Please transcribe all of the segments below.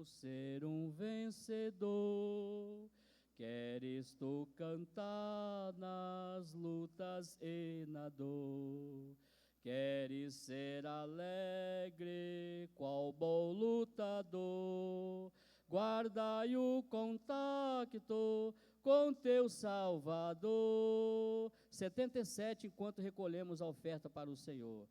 ser um vencedor. Queres tu cantar nas lutas e na dor. Queres ser alegre, qual bom lutador. Guardai o contacto com teu Salvador. 77, enquanto recolhemos a oferta para o Senhor.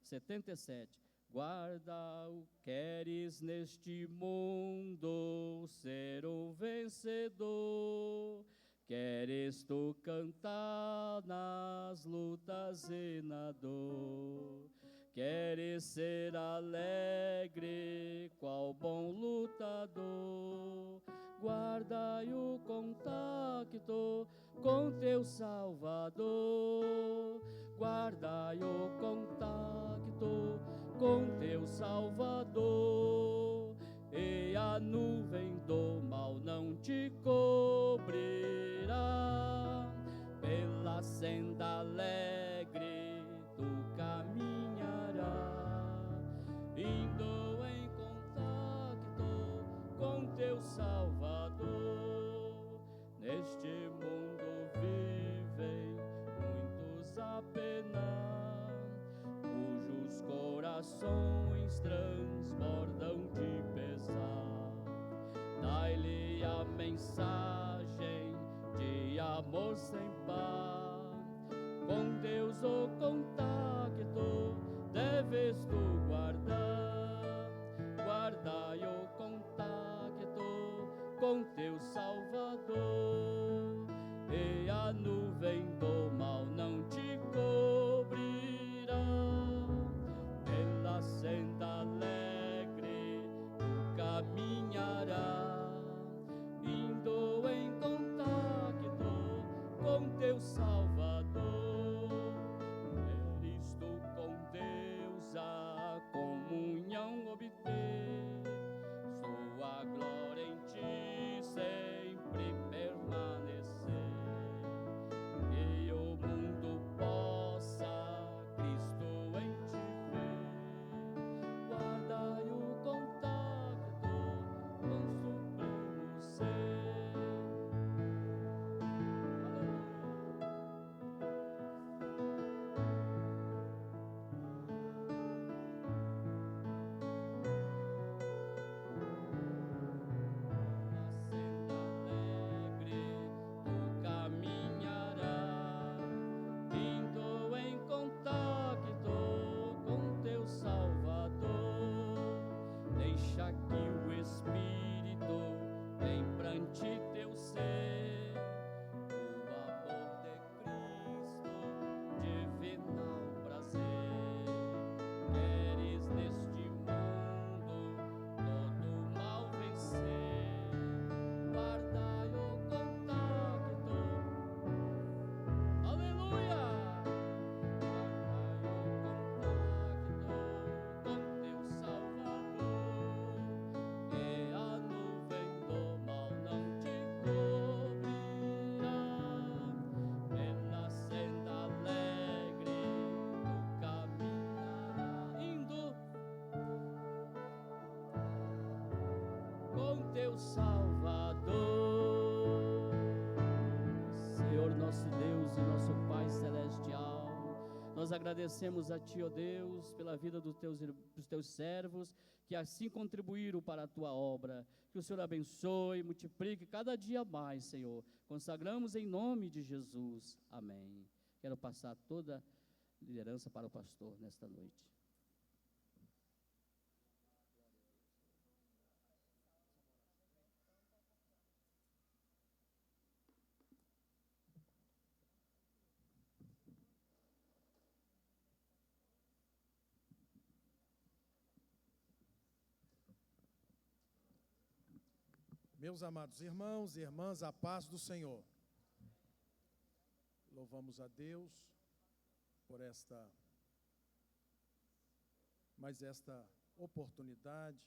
77. Guarda o queres neste mundo ser um vencedor. Queres tu cantar nas lutas e na dor. Queres ser alegre, qual bom lutador. Guardai o contacto com teu Salvador. Guardai o contacto com teu Salvador, e a nuvem do mal não te cobrirá. Pela senda alegre tu caminharás, indo em contacto com teu Salvador. Neste mundo vivem muitos a penar, cujos corações transbordam de pesar. Dai-lhe a mensagem de amor sem par. Com Deus o contacto deves tu guardar. Guardai o contacto com teu Salvador, e a nuvem do mal não te cobrirá. Pela senda alegre tu caminharás, indo em contacto com teu Salvador. Queres tu com Deus a comunhão obter, sua glória em ti sempre permanecer. Que o mundo possa Cristo em ti ver. Guardai o contacto com supremo ser. Na senda alegre tu caminharás, indo em contacto com teu Salvador. Deixa que o Espírito implante teu ser, o amor de Cristo, divinal prazer. Queres neste mundo todo mal vencer, guardai o contacto, aleluia! Guardai o contacto com teu Salvador, e a nuvem do mal não te cobrirá. Pela senda alegre tu caminharás, indo com teu Salvador. Senhor nosso Deus e nosso Pai Celestial, nós agradecemos a Ti, ó Deus, pela vida dos teus servos, que assim contribuíram para a Tua obra. Que o Senhor abençoe e multiplique cada dia mais, Senhor. Consagramos em nome de Jesus. Amém. Quero passar toda a liderança para o pastor nesta noite. Meus amados irmãos e irmãs, a paz do Senhor. Louvamos a Deus por esta oportunidade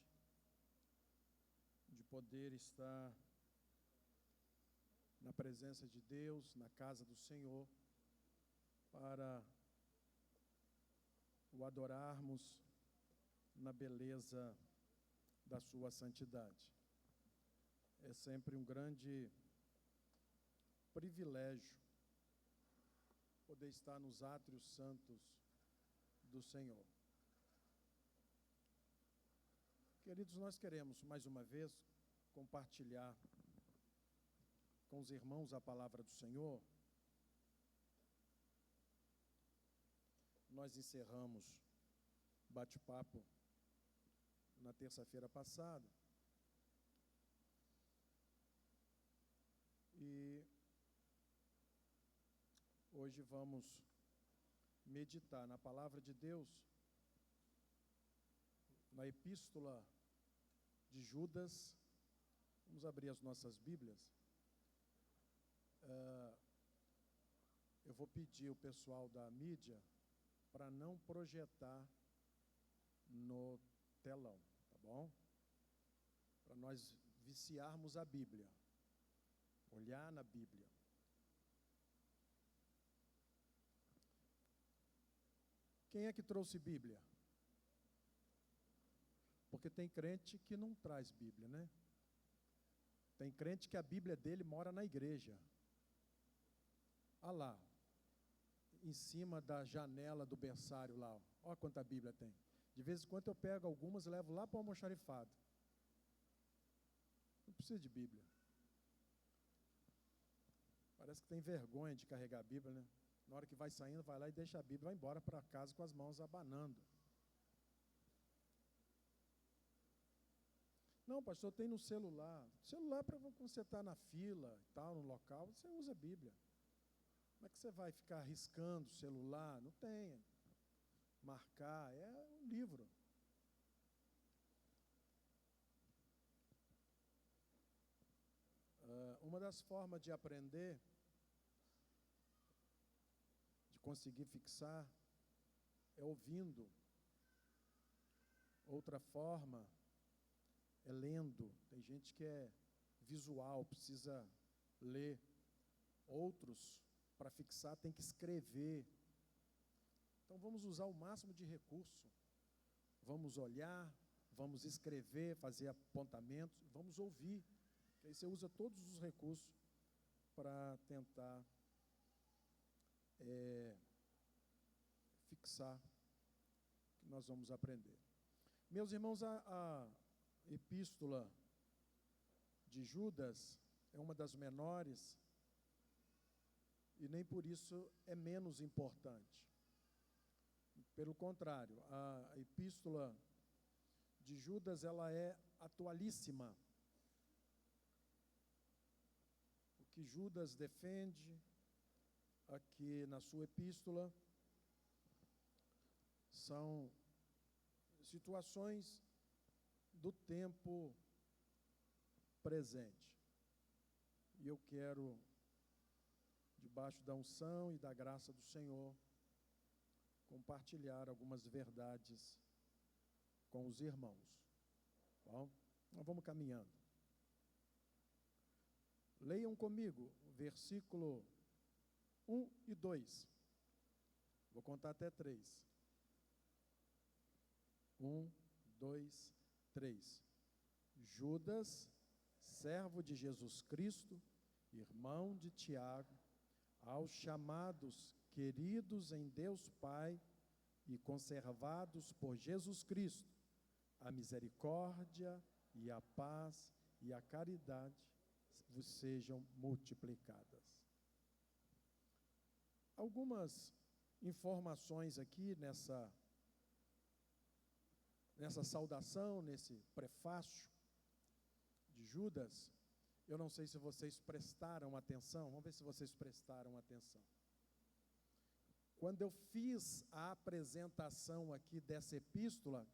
de poder estar na presença de Deus, na casa do Senhor, para o adorarmos na beleza da sua santidade. É sempre um grande privilégio poder estar nos átrios santos do Senhor. Queridos, nós queremos mais uma vez compartilhar com os irmãos a palavra do Senhor. Nós encerramos o bate-papo na terça-feira passada. E hoje vamos meditar na palavra de Deus, na epístola de Judas. Vamos abrir as nossas Bíblias. Eu vou pedir o pessoal da mídia para não projetar no telão, tá bom? Para nós viciarmos a Bíblia, olhar na Bíblia. Quem é que trouxe Bíblia? Porque tem crente que não traz Bíblia, né? Tem crente que a Bíblia dele mora na igreja. Olha lá, em cima da janela do berçário lá, olha quanta Bíblia tem. De vez em quando eu pego algumas e levo lá para o almoxarifado. Não precisa de Bíblia. Parece que tem vergonha de carregar a Bíblia, né? Na hora que vai saindo, vai lá e deixa a Bíblia, vai embora para casa com as mãos abanando. Não, pastor, tem no celular. Celular para quando você está na fila e tal, no local, você usa a Bíblia. Como é que você vai ficar riscando o celular? Não tem. Marcar, é um livro. Uma das formas de aprender, de conseguir fixar, é ouvindo. Outra forma é lendo. Tem gente que é visual, precisa ler. Outros, para fixar, tem que escrever. Então vamos usar o máximo de recurso. Vamos olhar, vamos escrever, fazer apontamentos, vamos ouvir. Aí você usa todos os recursos para tentar fixar o que nós vamos aprender. Meus irmãos, a epístola de Judas é uma das menores e nem por isso é menos importante. Pelo contrário, a epístola de Judas, ela é atualíssima. O que Judas defende aqui na sua epístola são situações do tempo presente. E eu quero, debaixo da unção e da graça do Senhor, compartilhar algumas verdades com os irmãos. Bom, nós vamos caminhando. Leiam comigo o versículo 1 e 2. Vou contar até 3. 1, 2, 3. Judas, servo de Jesus Cristo, irmão de Tiago, aos chamados, queridos em Deus Pai e conservados por Jesus Cristo, a misericórdia e a paz e a caridade vos sejam multiplicadas. Algumas informações aqui nessa saudação, nesse prefácio de Judas. Eu não sei se vocês prestaram atenção, vamos ver se vocês prestaram atenção. Quando eu fiz a apresentação aqui dessa epístola,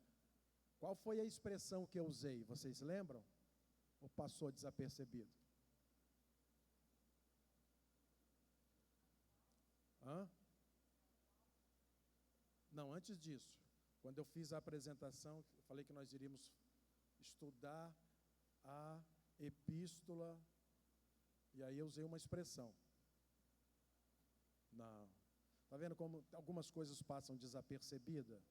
qual foi a expressão que eu usei? Vocês lembram? Ou passou desapercebido? Não, antes disso. Quando eu fiz a apresentação, eu falei que nós iríamos estudar a epístola, e aí eu usei uma expressão. Não. Está vendo como algumas coisas passam desapercebidas?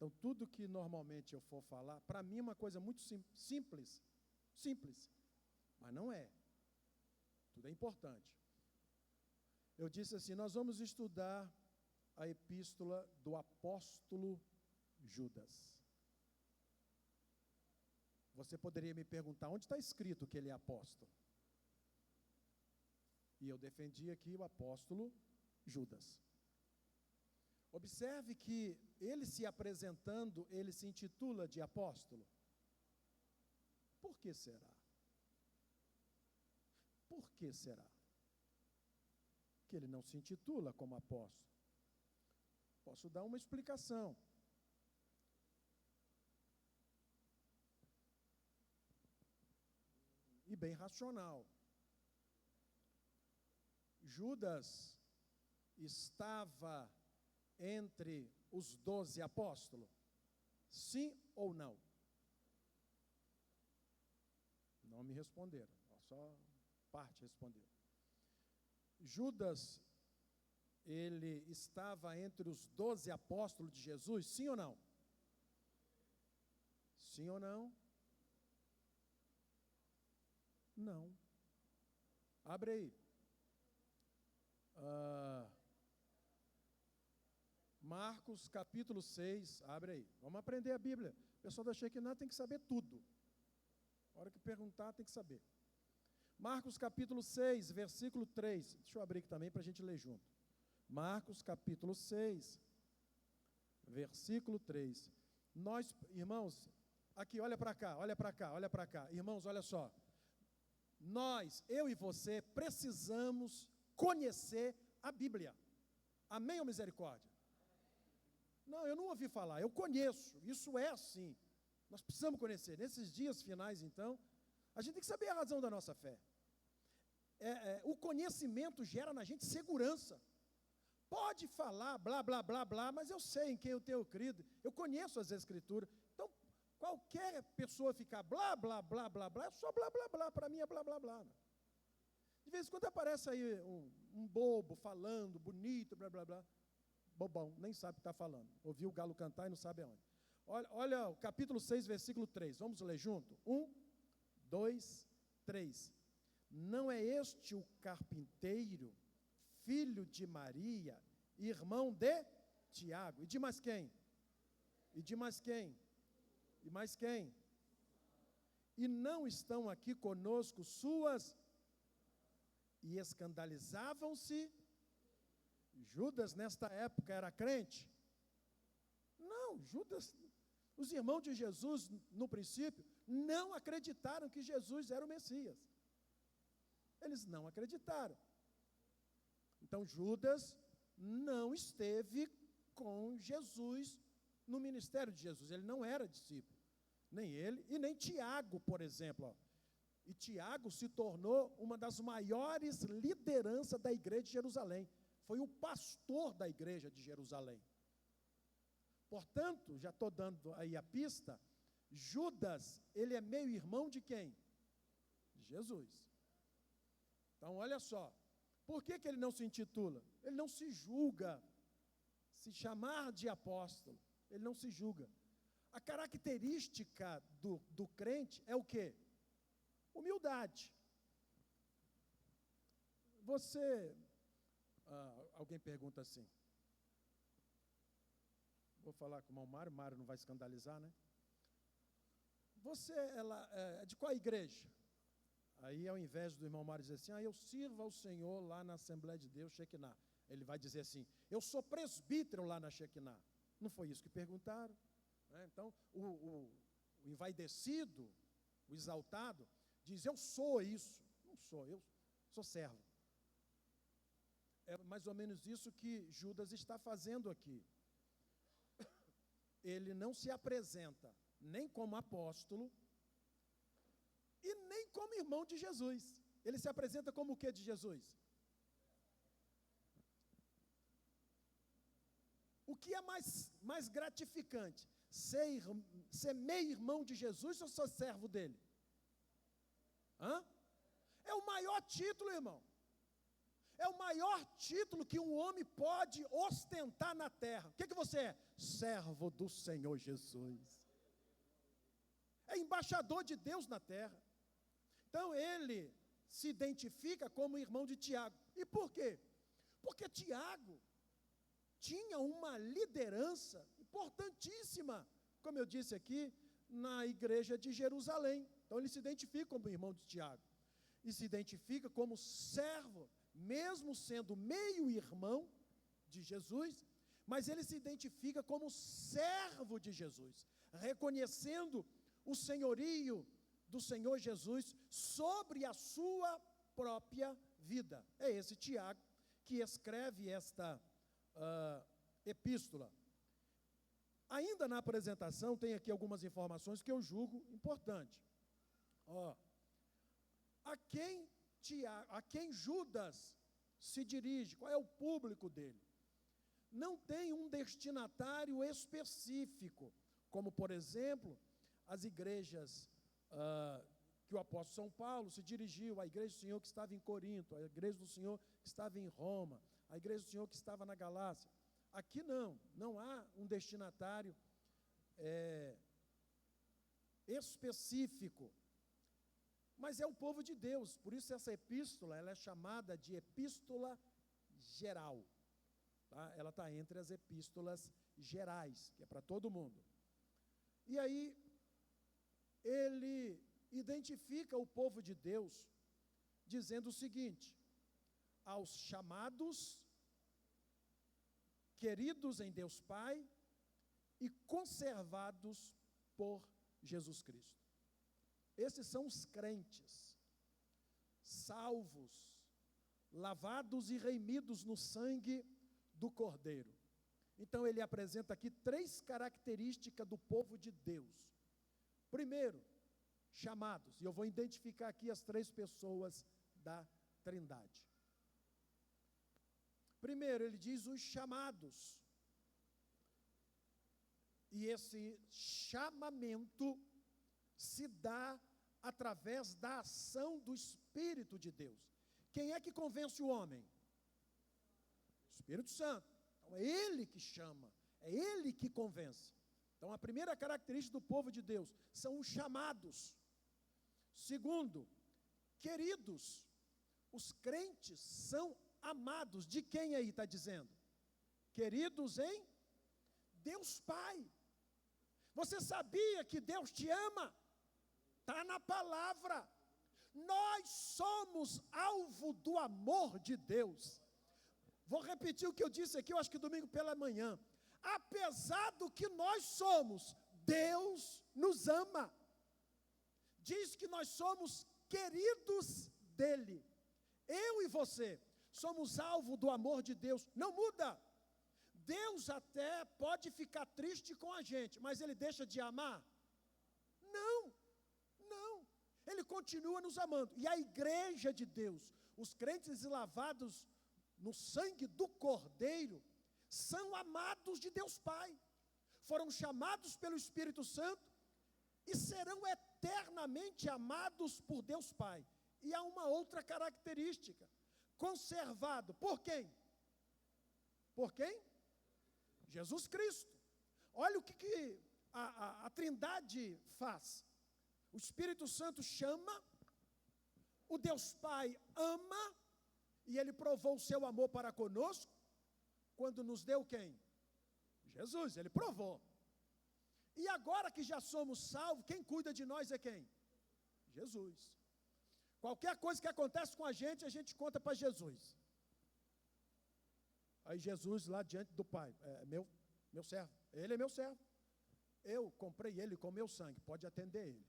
Então, tudo que normalmente eu for falar, para mim é uma coisa muito simples, mas não é. Tudo é importante. Eu disse assim, nós vamos estudar a epístola do apóstolo Judas. Você poderia me perguntar, onde está escrito que ele é apóstolo? E eu defendi aqui o apóstolo Judas. Observe que ele se apresentando, ele se intitula de apóstolo. Por que será? Por que será que ele não se intitula como apóstolo? Posso dar uma explicação. E bem racional. Judas estava entre os 12 apóstolos? Sim ou não? Não me responderam, só parte respondeu. Judas, ele estava entre os 12 apóstolos de Jesus, sim ou não? Sim ou não? Não. Abre aí. Marcos capítulo 6, abre aí. Vamos aprender a Bíblia. O pessoal da Shekinah tem que saber tudo. A hora que perguntar, tem que saber. Marcos capítulo 6, versículo 3. Deixa eu abrir aqui também para a gente ler junto. Marcos capítulo 6, versículo 3. Nós, irmãos, aqui, olha para cá, olha para cá, olha para cá. Irmãos, olha só. Nós, eu e você, precisamos conhecer a Bíblia. Amém ou misericórdia? Não, eu não ouvi falar, eu conheço, isso é assim. Nós precisamos conhecer. Nesses dias finais, então, a gente tem que saber a razão da nossa fé. O conhecimento gera na gente segurança. Pode falar, blá, blá, blá, blá, mas eu sei em quem eu tenho crido, eu conheço as Escrituras. Então, qualquer pessoa ficar blá, blá, blá, blá, blá, é só blá, blá, blá, para mim é blá, blá, blá. De vez em quando aparece aí um bobo falando, bonito, blá, blá, blá. Bobão, nem sabe o que está falando. Ouviu o galo cantar e não sabe aonde. Olha o capítulo 6, versículo 3. Vamos ler junto? 1, 2, 3. Não é este o carpinteiro, filho de Maria, irmão de Tiago? E de mais quem? E de mais quem? E mais quem? E não estão aqui conosco suas... E escandalizavam-se. Judas, nesta época, era crente? Não, Judas, os irmãos de Jesus, no princípio, não acreditaram que Jesus era o Messias. Eles não acreditaram. Então, Judas não esteve com Jesus no ministério de Jesus. Ele não era discípulo. Nem ele e nem Tiago, por exemplo. Ó. E Tiago se tornou uma das maiores lideranças da igreja de Jerusalém. Foi o pastor da igreja de Jerusalém. Portanto, já estou dando aí a pista, Judas, ele é meio irmão de quem? De Jesus. Então, olha só, por que ele não se intitula? Ele não se julga se chamar de apóstolo, ele não se julga. A característica do crente é o quê? Humildade. Alguém pergunta assim, vou falar com o Mário não vai escandalizar, né? Você é de qual igreja? Aí, ao invés do irmão Mário dizer assim, eu sirvo ao Senhor lá na Assembleia de Deus, Shekinah. Ele vai dizer assim, eu sou presbítero lá na Shekinah. Não foi isso que perguntaram. Né? Então, o envaidecido, o exaltado, diz, eu sou isso. Não sou, eu sou servo. É mais ou menos isso que Judas está fazendo aqui. Ele não se apresenta nem como apóstolo e nem como irmão de Jesus. Ele se apresenta como o que de Jesus? O que é mais gratificante? Ser meio irmão de Jesus ou ser servo dele? É o maior título, irmão. É o maior título que um homem pode ostentar na terra. O que você é? servo do Senhor Jesus. É embaixador de Deus na terra. Então ele se identifica como irmão de Tiago. E por quê? Porque Tiago tinha uma liderança importantíssima, como eu disse aqui, na igreja de Jerusalém. Então ele se identifica como irmão de Tiago. E se identifica como servo, mesmo sendo meio-irmão de Jesus, mas ele se identifica como servo de Jesus, reconhecendo o senhorio do Senhor Jesus sobre a sua própria vida. É esse Tiago que escreve esta epístola. Ainda na apresentação, tem aqui algumas informações que eu julgo importante. A quem Judas se dirige? Qual é o público dele? Não tem um destinatário específico, como, por exemplo, as igrejas que o apóstolo São Paulo se dirigiu, a igreja do Senhor que estava em Corinto, a igreja do Senhor que estava em Roma, a igreja do Senhor que estava na Galácia. Aqui não há um destinatário específico, mas é o povo de Deus. Por isso essa epístola, ela é chamada de epístola geral, tá? Ela está entre as epístolas gerais, que é para todo mundo. E aí ele identifica o povo de Deus dizendo o seguinte: aos chamados, queridos em Deus Pai e conservados por Jesus Cristo. Esses são os crentes, salvos, lavados e remidos no sangue do Cordeiro. Então ele apresenta aqui 3 características do povo de Deus. Primeiro, chamados, e eu vou identificar aqui as 3 pessoas da Trindade. Primeiro, ele diz os chamados. E esse chamamento se dá através da ação do Espírito de Deus. Quem é que convence o homem? O Espírito Santo. Então é ele que chama, é ele que convence. Então a primeira característica do povo de Deus são os chamados. Segundo, queridos. Os crentes são amados. De quem aí está dizendo? Queridos em Deus Pai. Você sabia que Deus te ama? Está na palavra. Nós somos alvo do amor de Deus. Vou repetir o que eu disse aqui, eu acho que domingo pela manhã. Apesar do que nós somos, Deus nos ama. Diz que nós somos queridos dele. Eu e você somos alvo do amor de Deus. Não muda. Deus até pode ficar triste com a gente, mas ele deixa de amar? Não. Ele continua nos amando. E a igreja de Deus, os crentes lavados no sangue do Cordeiro, são amados de Deus Pai. Foram chamados pelo Espírito Santo e serão eternamente amados por Deus Pai. E há uma outra característica: conservado. Por quem? Por quem? Jesus Cristo. Olha o que a Trindade faz. O Espírito Santo chama, o Deus Pai ama, e ele provou o seu amor para conosco, quando nos deu quem? Jesus, ele provou. E agora que já somos salvos, quem cuida de nós é quem? Jesus. Qualquer coisa que acontece com a gente conta para Jesus. Aí Jesus lá diante do Pai, meu servo, ele é meu servo. Eu comprei ele com meu sangue, pode atender ele,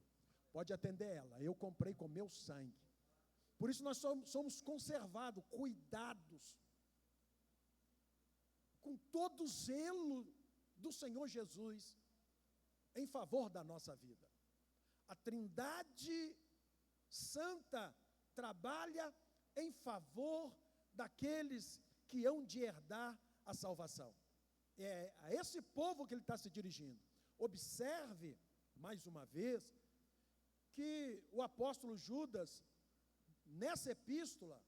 pode atender ela, eu comprei com meu sangue. Por isso nós somos conservados, cuidados, com todo o zelo do Senhor Jesus, em favor da nossa vida. A Trindade Santa trabalha em favor daqueles que hão de herdar a salvação. É a esse povo que ele está se dirigindo. Observe, mais uma vez, que o apóstolo Judas, nessa epístola,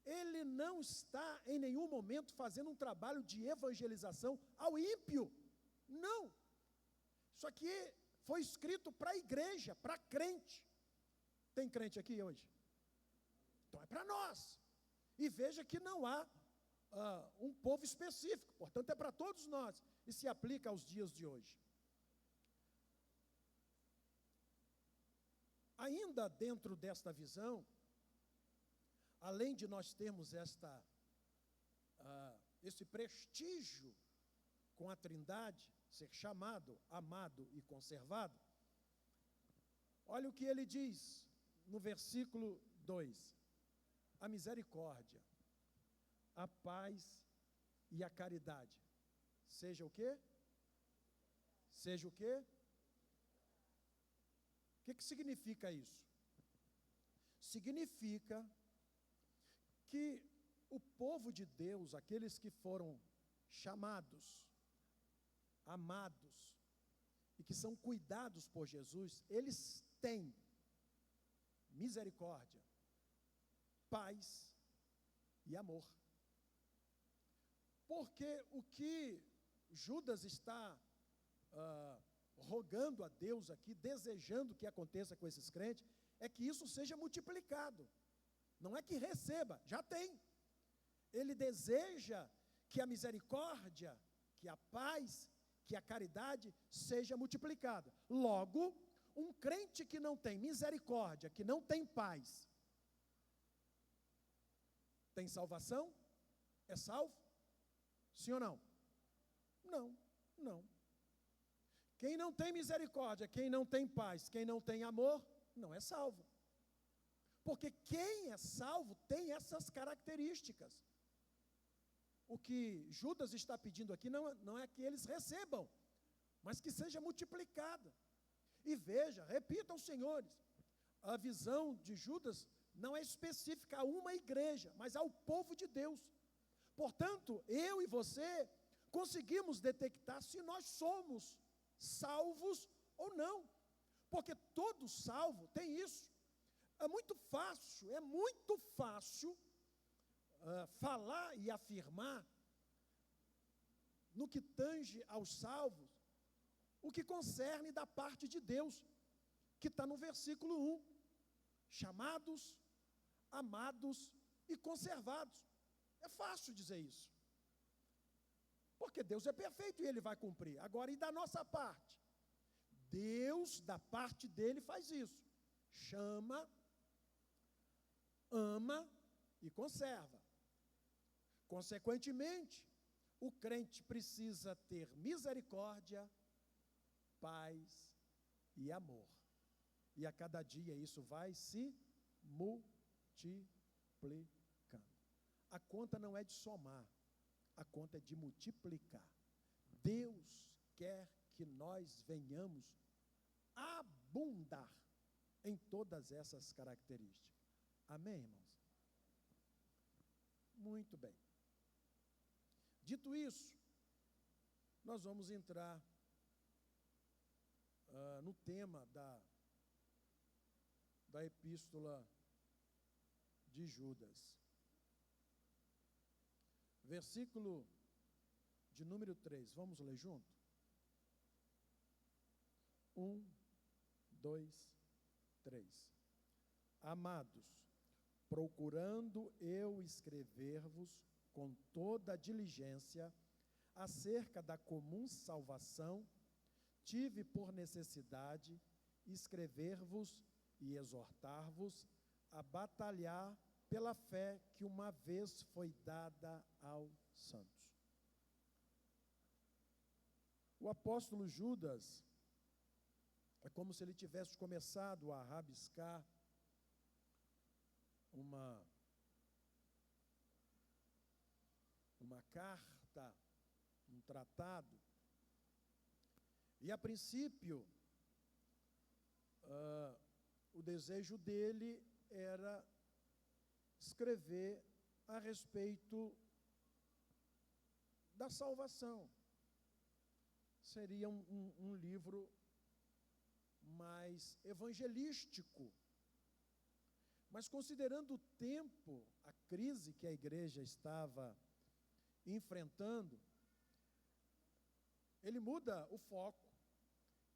ele não está em nenhum momento fazendo um trabalho de evangelização ao ímpio. Não. Isso aqui foi escrito para a igreja, para crente. Tem crente aqui hoje? Então é para nós. E veja que não há um povo específico, portanto é para todos nós, e se aplica aos dias de hoje. Ainda dentro desta visão, além de nós termos esse prestígio com a Trindade, ser chamado, amado e conservado, olha o que ele diz no versículo 2: a misericórdia, a paz e a caridade, seja o quê? Seja o quê? O que significa isso? Significa que o povo de Deus, aqueles que foram chamados, amados, e que são cuidados por Jesus, eles têm misericórdia, paz e amor. Porque o que Judas está rogando a Deus aqui, desejando que aconteça com esses crentes, é que isso seja multiplicado. Não é que receba, já tem. Ele deseja que a misericórdia, que a paz, que a caridade seja multiplicada. Logo, um crente que não tem misericórdia, que não tem paz, tem salvação? É salvo? Sim ou não? Não, não. Quem não tem misericórdia, quem não tem paz, quem não tem amor, não é salvo. Porque quem é salvo tem essas características. O que Judas está pedindo aqui não é que eles recebam, mas que seja multiplicada. E veja, repita aos senhores, a visão de Judas não é específica a uma igreja, mas ao povo de Deus. Portanto, eu e você conseguimos detectar se nós somos salvos ou não, porque todo salvo tem isso. É muito fácil falar e afirmar no que tange aos salvos, o que concerne da parte de Deus, que está no versículo 1, chamados, amados e conservados. É fácil dizer isso, porque Deus é perfeito e Ele vai cumprir. Agora, e da nossa parte? Deus, da parte dEle, faz isso. Chama, ama e conserva. Consequentemente, o crente precisa ter misericórdia, paz e amor. E a cada dia isso vai se multiplicando. A conta não é de somar, a conta é de multiplicar. Deus quer que nós venhamos abundar em todas essas características. Amém, irmãos? Muito bem. Dito isso, nós vamos entrar no tema da epístola de Judas. Versículo de número 3, vamos ler junto? 1, 2, 3. Amados, procurando eu escrever-vos com toda a diligência acerca da comum salvação, tive por necessidade escrever-vos e exortar-vos a batalhar pela fé que uma vez foi dada aos santos. O apóstolo Judas, é como se ele tivesse começado a rabiscar uma carta, um tratado, e a princípio, o desejo dele era escrever a respeito da salvação. Seria um livro mais evangelístico. Mas considerando o tempo, a crise que a igreja estava enfrentando, ele muda o foco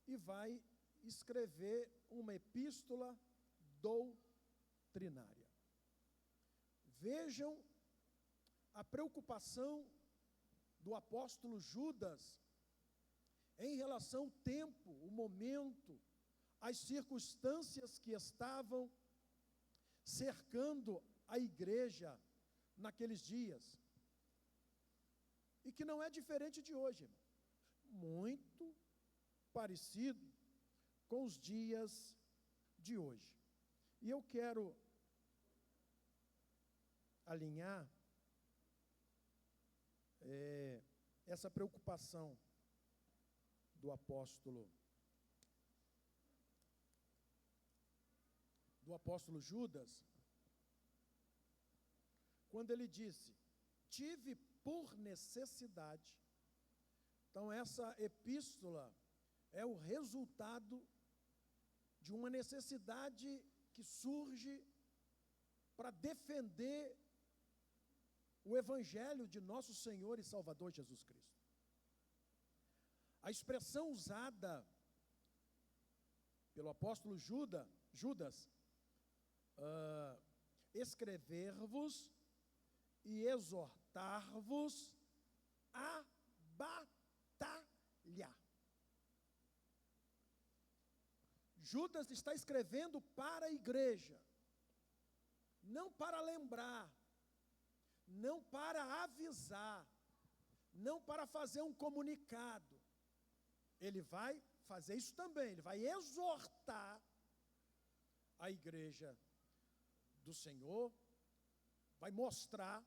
e vai escrever uma epístola doutrinária. Vejam a preocupação do apóstolo Judas em relação ao tempo, o momento, as circunstâncias que estavam cercando a igreja naqueles dias. E que não é diferente de hoje, irmão. Muito parecido com os dias de hoje. E eu quero alinhar essa preocupação do apóstolo Judas, quando ele disse: tive por necessidade. Então essa epístola é o resultado de uma necessidade que surge para defender o evangelho de nosso Senhor e Salvador Jesus Cristo. A expressão usada pelo apóstolo Judas, escrever-vos e exortar-vos a batalhar. Judas está escrevendo para a igreja, não para lembrar, não para avisar, não para fazer um comunicado. Ele vai fazer isso também, ele vai exortar a igreja do Senhor, vai mostrar,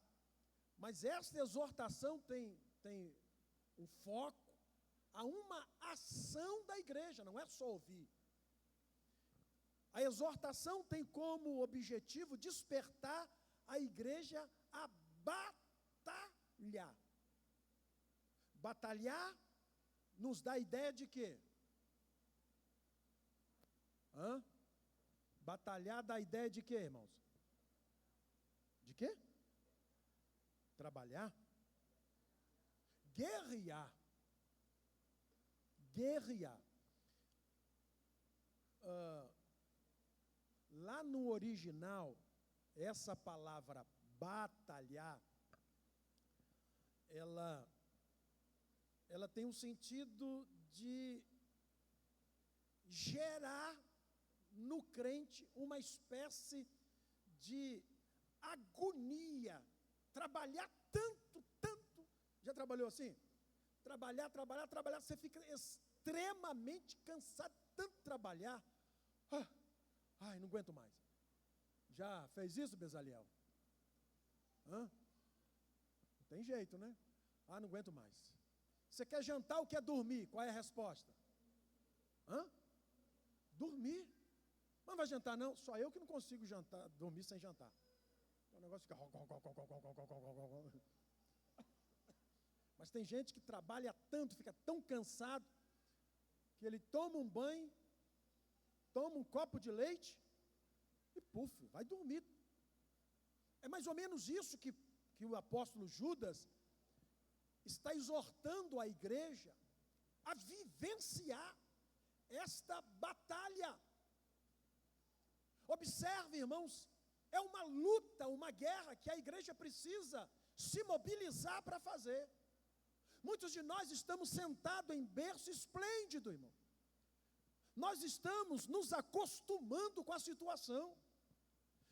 mas essa exortação tem um foco a uma ação da igreja, não é só ouvir. A exortação tem como objetivo despertar a igreja a batalhar. Batalhar nos dá a ideia de quê? Batalhar dá a ideia de quê, irmãos? De quê? Trabalhar. Guerrear. Guerrear. Lá no original, essa palavra batalhar, ela tem um sentido de gerar no crente uma espécie de agonia, trabalhar tanto, já trabalhou assim? Trabalhar, você fica extremamente cansado, tanto trabalhar, não aguento mais. Já fez isso, Bezaliel? Não tem jeito, né? Não aguento mais. Você quer jantar ou quer dormir? Qual é a resposta? Dormir. Mas não vai jantar não? Só eu que não consigo jantar, dormir sem jantar. O negócio fica... Mas tem gente que trabalha tanto, fica tão cansado, que ele toma um banho, toma um copo de leite e vai dormir. É mais ou menos isso que o apóstolo Judas está exortando a igreja a vivenciar esta batalha. Observe, irmãos, é uma luta, uma guerra que a igreja precisa se mobilizar para fazer. Muitos de nós estamos sentados em berço esplêndido, irmão. Nós estamos nos acostumando com a situação.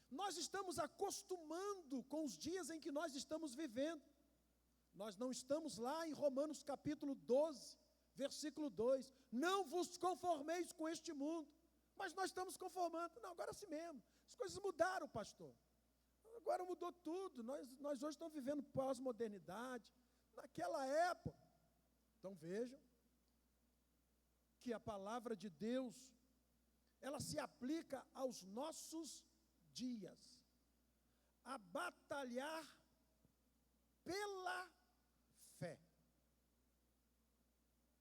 Nós estamos acostumando com os dias em que nós estamos vivendo. Nós não estamos lá em Romanos capítulo 12, versículo 2. Não vos conformeis com este mundo. Mas nós estamos conformando. Não, agora sim mesmo. As coisas mudaram, pastor. Agora mudou tudo. Nós hoje estamos vivendo pós-modernidade. Naquela época. Então vejam que a palavra de Deus, ela se aplica aos nossos dias. A batalhar pela fé.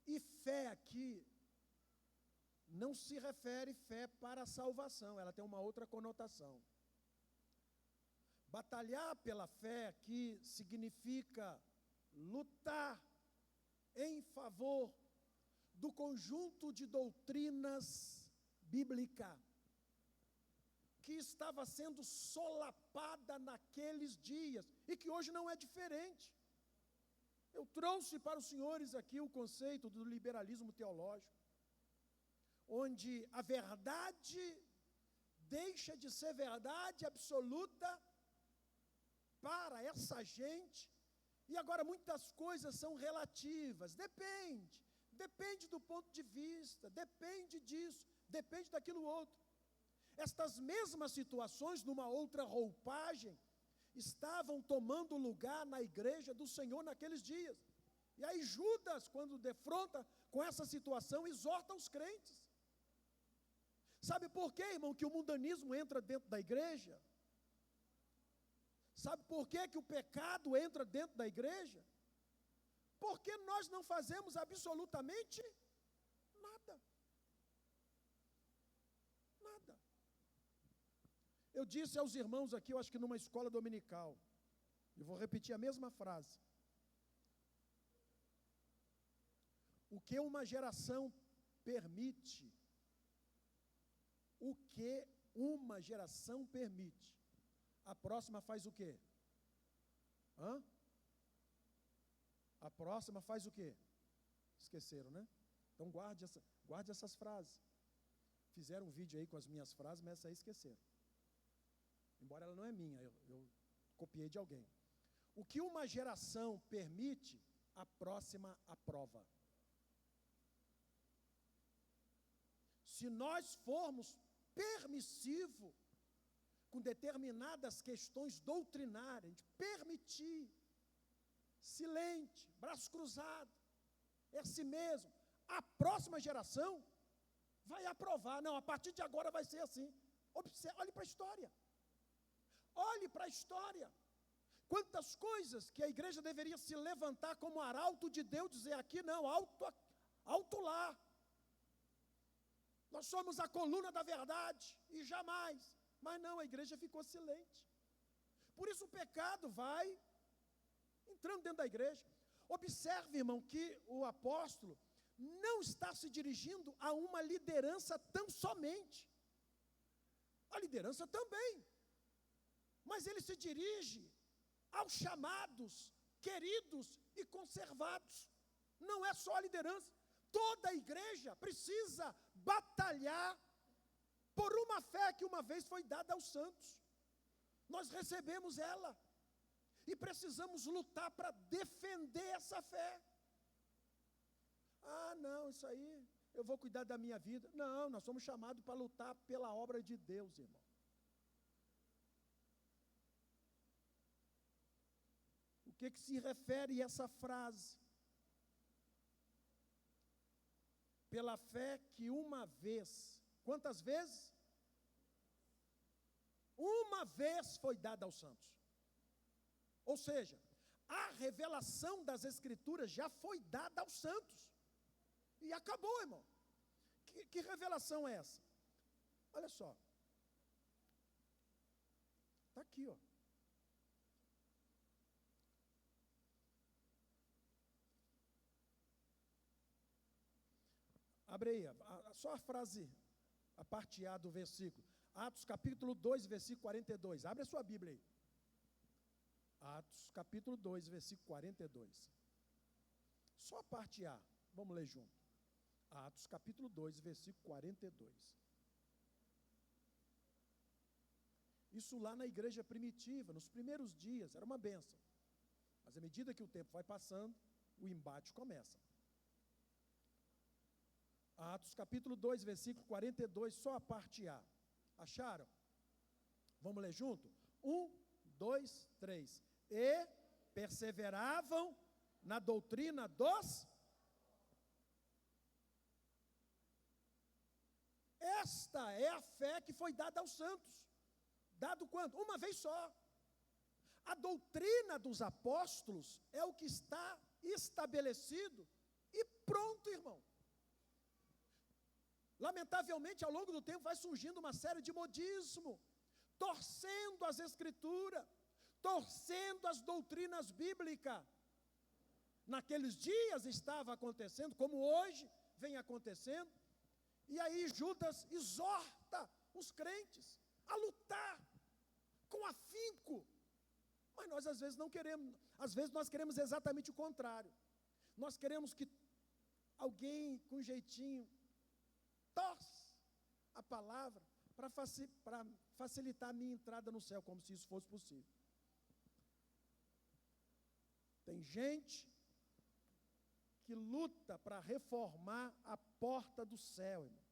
E fé aqui não se refere fé para a salvação, ela tem uma outra conotação. Batalhar pela fé aqui significa lutar em favor do conjunto de doutrinas bíblicas que estava sendo solapada naqueles dias e que hoje não é diferente. Eu trouxe para os senhores aqui o conceito do liberalismo teológico, onde a verdade deixa de ser verdade absoluta para essa gente, e agora muitas coisas são relativas, depende do ponto de vista, depende disso, depende daquilo outro. Estas mesmas situações, numa outra roupagem, estavam tomando lugar na igreja do Senhor naqueles dias. E aí Judas, quando defronta com essa situação, exorta os crentes. Sabe por quê, irmão, que o mundanismo entra dentro da igreja? Sabe por quê que o pecado entra dentro da igreja? Porque nós não fazemos absolutamente nada. Nada. Eu disse aos irmãos aqui, eu acho que numa escola dominical, e vou repetir a mesma frase. O que uma geração permite, a próxima faz o quê? A próxima faz o quê? Esqueceram, né? Então guarde essas frases. Fizeram um vídeo aí com as minhas frases, mas essa aí esqueceram. Embora ela não é minha, eu copiei de alguém. O que uma geração permite, a próxima aprova. Se nós formos permissivos com determinadas questões doutrinárias, de permitir, silente, braço cruzado, é assim mesmo, a próxima geração vai aprovar. Não, a partir de agora vai ser assim. Olhe para a história. Olhe para a história. Quantas coisas que a igreja deveria se levantar como arauto de Deus, dizer aqui não, alto lá. Nós somos a coluna da verdade, e jamais. Mas não, a igreja ficou silente. Por isso o pecado vai entrando dentro da igreja. Observe, irmão, que o apóstolo não está se dirigindo a uma liderança tão somente. A liderança também. Mas ele se dirige aos chamados, queridos e conservados. Não é só a liderança. Toda a igreja precisa batalhar por uma fé que uma vez foi dada aos santos. Nós recebemos ela e precisamos lutar para defender essa fé. Ah, não, isso aí, eu vou cuidar da minha vida. Não, nós somos chamados para lutar pela obra de Deus, irmão. O que se refere a essa frase? Pela fé que uma vez, quantas vezes? Uma vez foi dada aos santos. Ou seja, a revelação das Escrituras já foi dada aos santos. E acabou, irmão. Que revelação é essa? Olha só. Está aqui, ó. Abre aí, só a frase, a parte A do versículo. Atos capítulo 2, versículo 42. Abre a sua Bíblia aí. Atos capítulo 2, versículo 42. Só a parte A. Vamos ler junto. Atos capítulo 2, versículo 42. Isso lá na igreja primitiva, nos primeiros dias, era uma bênção. Mas à medida que o tempo vai passando, o embate começa. Atos capítulo 2, versículo 42, só a parte A. Acharam? Vamos ler junto? 1, 2, 3. E perseveravam na doutrina dos... Esta é a fé que foi dada aos santos. Dado quando? Uma vez só. A doutrina dos apóstolos é o que está estabelecido e pronto, irmão. Lamentavelmente, ao longo do tempo, vai surgindo uma série de modismo, torcendo as Escrituras, torcendo as doutrinas bíblicas. naqueles dias estava acontecendo, como hoje vem acontecendo. E aí Judas exorta os crentes a lutar com afinco. Mas nós às vezes não queremos, às vezes nós queremos exatamente o contrário. Nós queremos que alguém com jeitinho torce a palavra para facilitar a minha entrada no céu, como se isso fosse possível. Tem gente que luta para reformar a porta do céu, irmão.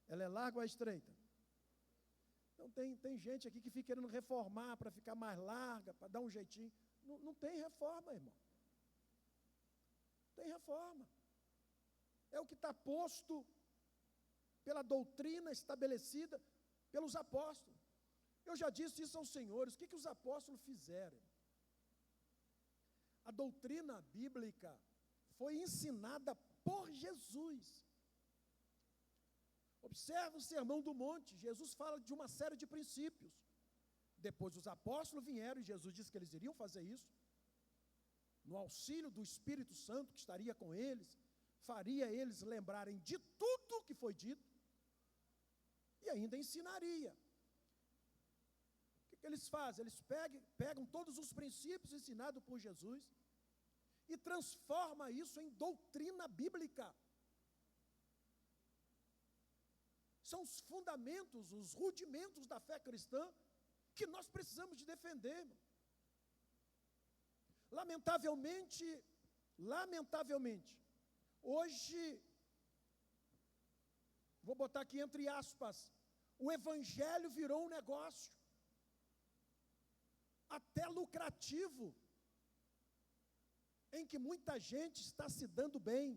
Ela é larga ou é estreita? Então tem gente aqui que fica querendo reformar para ficar mais larga, para dar um jeitinho. Não tem reforma, irmão. Tem reforma. É o que está posto pela doutrina estabelecida pelos apóstolos. Eu já disse isso aos senhores. O que os apóstolos fizeram? A doutrina bíblica foi ensinada por Jesus. Observe o Sermão do Monte. Jesus fala de uma série de princípios. Depois os apóstolos vieram e Jesus disse que eles iriam fazer isso. No auxílio do Espírito Santo que estaria com eles, faria eles lembrarem de tudo que foi dito e ainda ensinaria. O que eles fazem? Eles pegam todos os princípios ensinados por Jesus e transformam isso em doutrina bíblica. São os fundamentos, os rudimentos da fé cristã que nós precisamos de defender. Lamentavelmente, hoje, vou botar aqui entre aspas, o evangelho virou um negócio, até lucrativo, em que muita gente está se dando bem,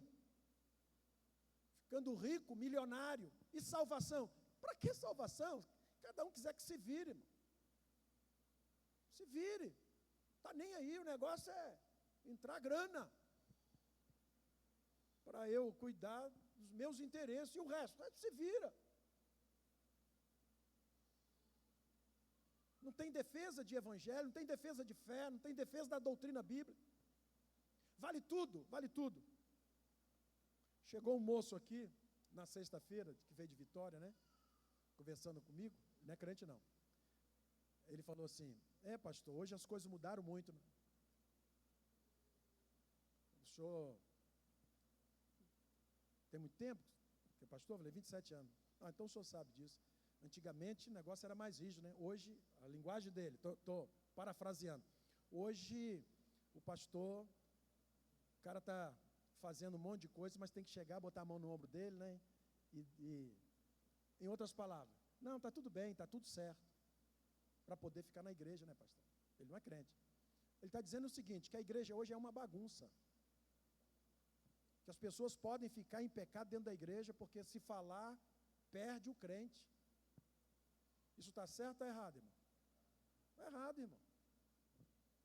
ficando rico, milionário. E salvação? Para que salvação? Cada um quiser que se vire, irmão. Se vire. Está nem aí, o negócio é entrar grana para eu cuidar dos meus interesses e o resto, se vira. Não tem defesa de evangelho, não tem defesa de fé, não tem defesa da doutrina bíblica. Vale tudo, vale tudo. Chegou um moço aqui, na sexta-feira, que veio de Vitória, né? Conversando comigo, não é crente não. Ele falou assim, pastor, hoje as coisas mudaram muito, né? O senhor tem muito tempo que é pastor? Eu falei, 27 anos. Então o senhor sabe disso. Antigamente o negócio era mais rígido, né? Hoje, a linguagem dele, estou parafraseando. Hoje, o pastor, o cara está fazendo um monte de coisa, mas tem que chegar, botar a mão no ombro dele, né? E em outras palavras, não, está tudo bem, está tudo certo, para poder ficar na igreja, né, pastor? Ele não é crente. Ele está dizendo o seguinte, que a igreja hoje é uma bagunça, que as pessoas podem ficar em pecado dentro da igreja, porque se falar, perde o crente. Isso está certo ou está errado, irmão? Está errado, irmão.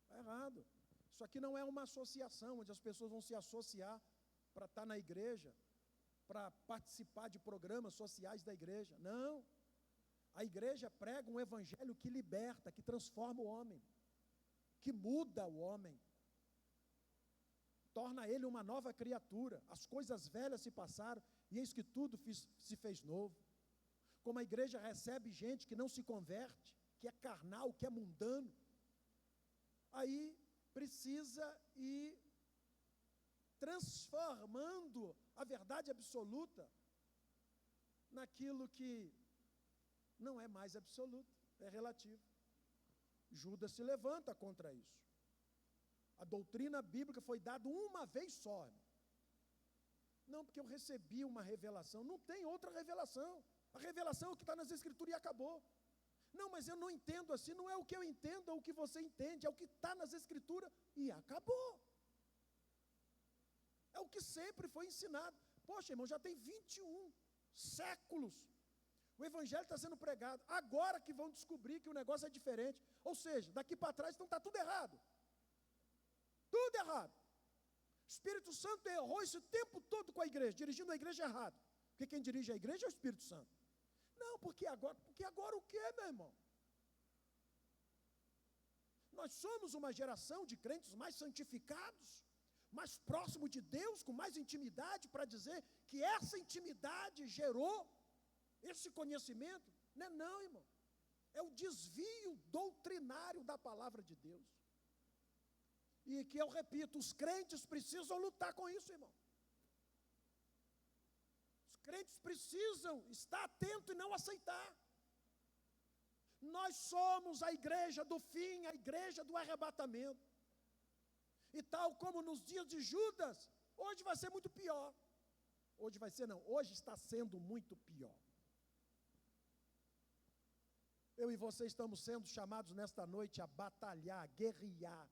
Está errado. Isso aqui não é uma associação, onde as pessoas vão se associar para estar na igreja, para participar de programas sociais da igreja. Não. A igreja prega um evangelho que liberta, que transforma o homem, que muda o homem, torna ele uma nova criatura. As coisas velhas se passaram e eis que tudo se fez novo. Como a igreja recebe gente que não se converte, que é carnal, que é mundano, aí precisa ir transformando a verdade absoluta naquilo que não é mais absoluto, é relativo. Judas se levanta contra isso. A doutrina bíblica foi dada uma vez só. Não, porque eu recebi uma revelação. Não tem outra revelação. A revelação é o que está nas Escrituras e acabou. Não, mas eu não entendo assim. Não é o que eu entendo, é o que você entende. É o que está nas Escrituras e acabou. É o que sempre foi ensinado. Poxa, irmão, já tem 21 séculos. O evangelho está sendo pregado. Agora que vão descobrir que o negócio é diferente. Ou seja, daqui para trás, então está tudo errado. Tudo errado. O Espírito Santo errou esse tempo todo com a igreja, dirigindo a igreja errado. Porque quem dirige a igreja é o Espírito Santo. Não, porque agora o que, meu irmão? Nós somos uma geração de crentes mais santificados. mais próximo de Deus, com mais intimidade, para dizer que essa intimidade gerou esse conhecimento? Não, irmão. É o desvio doutrinário da palavra de Deus. E que eu repito, os crentes precisam lutar com isso, irmão. Os crentes precisam estar atentos e não aceitar. Nós somos a igreja do fim, a igreja do arrebatamento. E tal como nos dias de Judas, hoje vai ser muito pior. Hoje vai ser não, hoje está sendo muito pior. Eu e você estamos sendo chamados nesta noite a batalhar, a guerrear,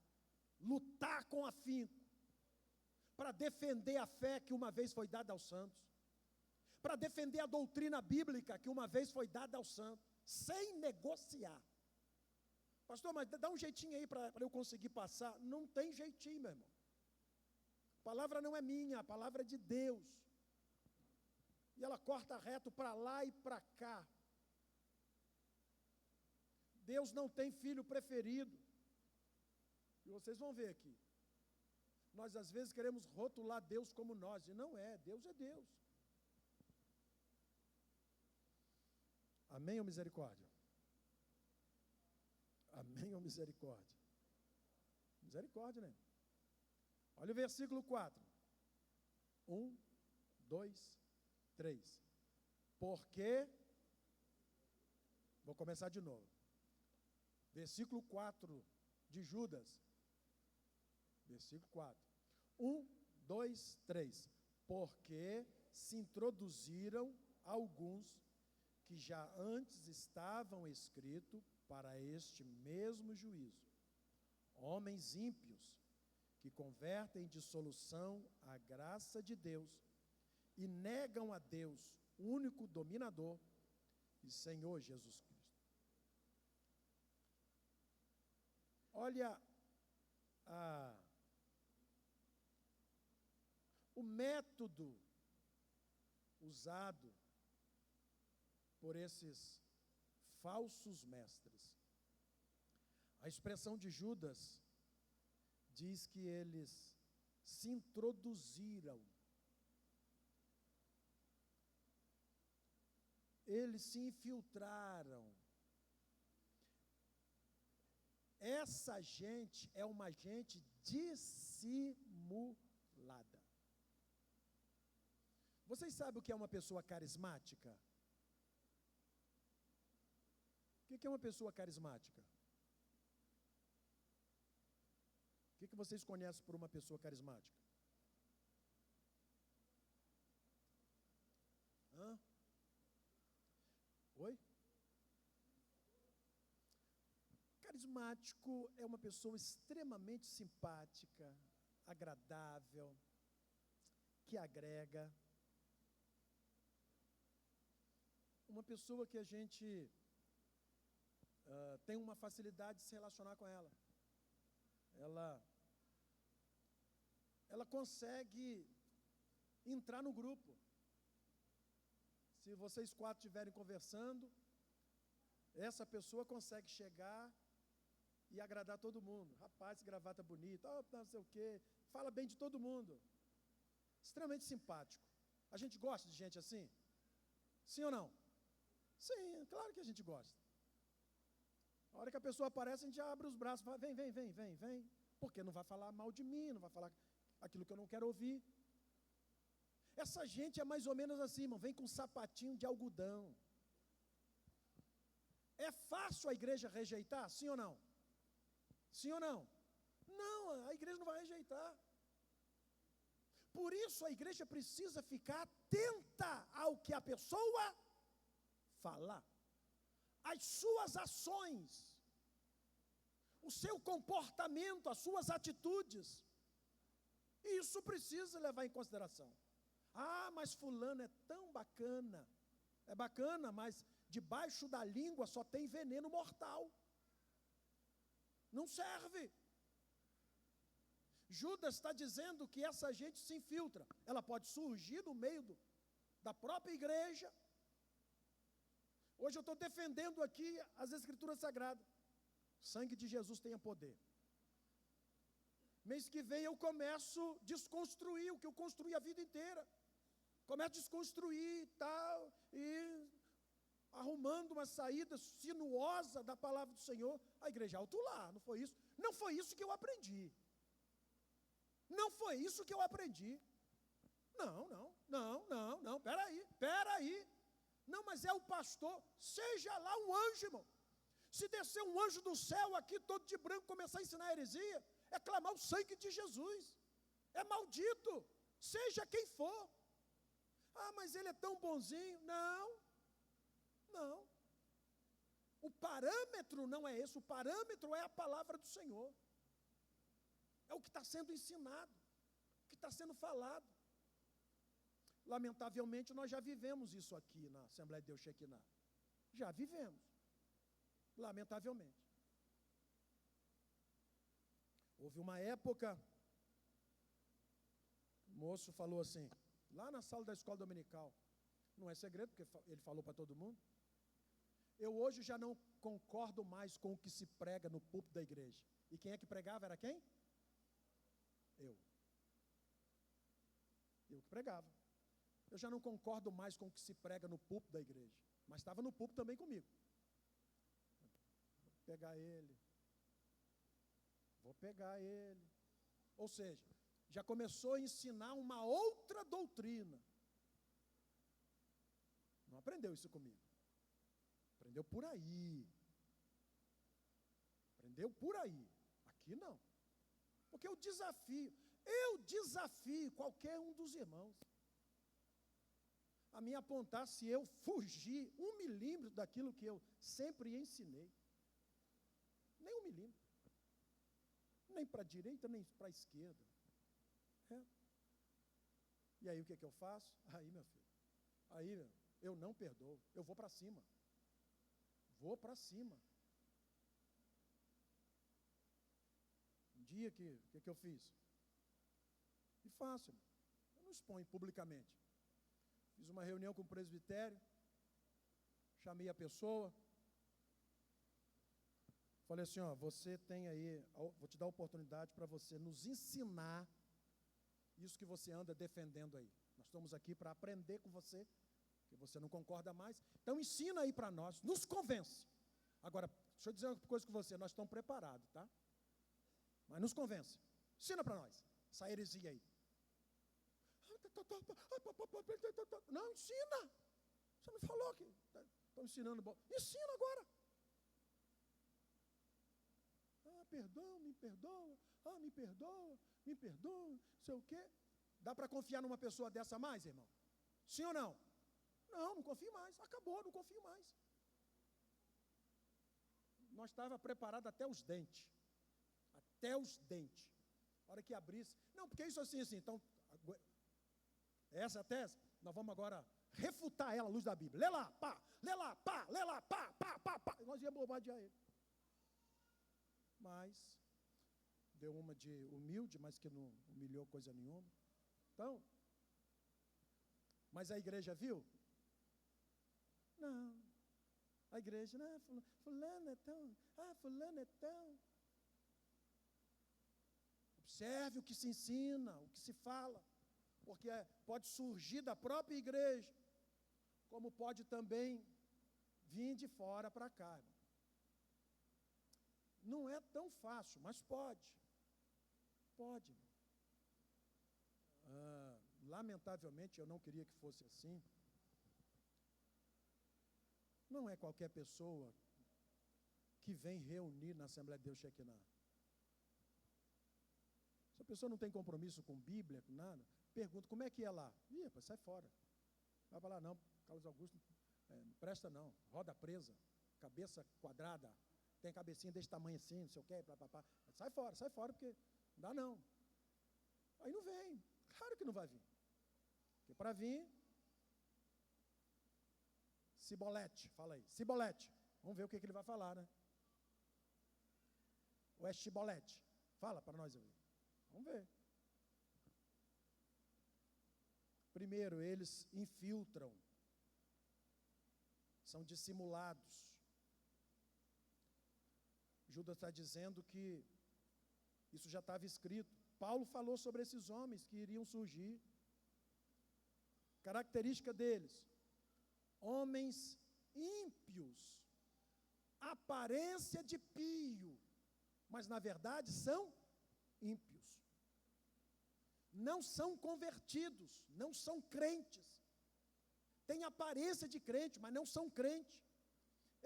lutar com afinco, para defender a fé que uma vez foi dada aos santos, para defender a doutrina bíblica que uma vez foi dada aos santos, sem negociar. Pastor, mas dá um jeitinho aí para eu conseguir passar. Não tem jeitinho, meu irmão. A palavra não é minha, a palavra é de Deus. E ela corta reto para lá e para cá. Deus não tem filho preferido. E vocês vão ver aqui. Nós às vezes queremos rotular Deus como nós, e não é, Deus é Deus. Amém ou misericórdia? Amém ou misericórdia? Misericórdia, né? Olha o versículo 4. 1, 2, 3. Porque, vou começar de novo. Versículo 4 de Judas. Versículo 4. 1, 2, 3. Porque se introduziram alguns que já antes estavam escritos para este mesmo juízo. Homens ímpios, que convertem em dissolução a graça de Deus e negam a Deus, único dominador e Senhor Jesus Cristo. Olha o método usado por esses falsos mestres. A expressão de Judas diz que eles se introduziram. Eles se infiltraram. Essa gente é uma gente dissimulada. Vocês sabem o que é uma pessoa carismática? O que é uma pessoa carismática? O que vocês conhecem por uma pessoa carismática? Hã? Oi? Carismático é uma pessoa extremamente simpática, agradável, que agrega. Uma pessoa que a gente tem uma facilidade de se relacionar com ela. Ela consegue entrar no grupo. Se vocês quatro estiverem conversando, essa pessoa consegue chegar e agradar todo mundo. Rapaz, gravata bonita, não sei o quê, fala bem de todo mundo. Extremamente simpático. A gente gosta de gente assim? Sim ou não? Sim, claro que a gente gosta. A hora que a pessoa aparece, a gente já abre os braços, fala, vem, porque não vai falar mal de mim, não vai falar aquilo que eu não quero ouvir. Essa gente é mais ou menos assim, irmão, vem com um sapatinho de algodão. É fácil a igreja rejeitar, sim ou não? Sim ou não? Não, a igreja não vai rejeitar. Por isso a igreja precisa ficar atenta ao que a pessoa falar. As suas ações, o seu comportamento, as suas atitudes. Isso precisa levar em consideração. Ah, mas fulano é tão bacana. É bacana, mas debaixo da língua só tem veneno mortal. Não serve. Judas está dizendo que essa gente se infiltra. Ela pode surgir no meio da própria igreja. Hoje eu estou defendendo aqui as Escrituras Sagradas. O sangue de Jesus tem poder. Mês que vem eu começo a desconstruir o que eu construí a vida inteira. Começo a desconstruir e tal, e arrumando uma saída sinuosa da palavra do Senhor. A igreja alto lá, não foi isso? Não foi isso que eu aprendi. Não foi isso que eu aprendi. Não, peraí. Não, mas é o pastor, seja lá um anjo, irmão. Se descer um anjo do céu aqui, todo de branco, começar a ensinar heresia, é clamar o sangue de Jesus. É maldito, seja quem for. Ah, mas ele é tão bonzinho. Não. O parâmetro não é esse, o parâmetro é a palavra do Senhor. É o que está sendo ensinado, o que está sendo falado. Lamentavelmente, nós já vivemos isso aqui na Assembleia de Deus Shekinah. Já vivemos. Lamentavelmente. Houve uma época, o moço falou assim, lá na sala da escola dominical, não é segredo, porque ele falou para todo mundo, eu hoje já não concordo mais com o que se prega no púlpito da igreja. E quem é que pregava era quem? Eu que pregava. Eu já não concordo mais com o que se prega no púlpito da igreja, mas estava no púlpito também comigo. Vou pegar ele. Ou seja, já começou a ensinar uma outra doutrina. Não aprendeu isso comigo. Aprendeu por aí. Aqui não. Porque eu desafio qualquer um dos irmãos a me apontar se eu fugir 1 milímetro daquilo que eu sempre ensinei. Nem 1 milímetro. Nem para a direita, nem para a esquerda. E aí o que eu faço? Aí, meu filho, eu não perdoo. Eu vou para cima. Um dia que eu fiz? E faço. Eu não exponho publicamente. Fiz uma reunião com o presbitério, chamei a pessoa, falei assim, você tem aí, vou te dar a oportunidade para você nos ensinar isso que você anda defendendo aí. Nós estamos aqui para aprender com você, que você não concorda mais, então ensina aí para nós, nos convence. Agora, deixa eu dizer uma coisa com você, nós estamos preparados, tá? Mas nos convence, ensina para nós, essa heresia aí. Não, ensina. Você me falou que estão ensinando. Ensina agora. Me perdoa. Não sei o quê. Dá para confiar numa pessoa dessa mais, irmão? Sim ou não? Não confio mais. Acabou, não confio mais. Nós estávamos preparados até os dentes. A hora que abrisse. Não, porque isso assim. Então, essa é a tese, nós vamos agora refutar ela à luz da Bíblia. Lê lá, pá. Nós íamos bombardear ele. Mas, deu uma de humilde, mas que não humilhou coisa nenhuma. Então, mas a igreja viu? Não. A igreja, fulano é tão. Observe o que se ensina, o que se fala. Porque pode surgir da própria igreja, como pode também vir de fora para cá. Irmão. Não é tão fácil, mas pode. Pode. Lamentavelmente, eu não queria que fosse assim. Não é qualquer pessoa que vem reunir na Assembleia de Deus Shekinah. Se a pessoa não tem compromisso com Bíblia, com nada, pergunta, como é que é lá? Rapaz, sai fora. Vai para lá não, Carlos Augusto, presta não, roda presa, cabeça quadrada, tem a cabecinha desse tamanho assim, não sei o quê, sai fora, porque não dá não. Aí não vem, claro que não vai vir. Porque para vir, Cibolete, fala aí, Cibolete, vamos ver o que ele vai falar, né? Ou é Chibolete? Fala para nós aí. Vamos ver. Primeiro, eles infiltram, são dissimulados. Judas está dizendo que Isso já estava escrito. Paulo falou sobre esses homens que iriam surgir. Característica deles: homens ímpios, aparência de pio, mas na verdade são ímpios. Não são convertidos, não são crentes. Tem aparência de crente, mas não são crente.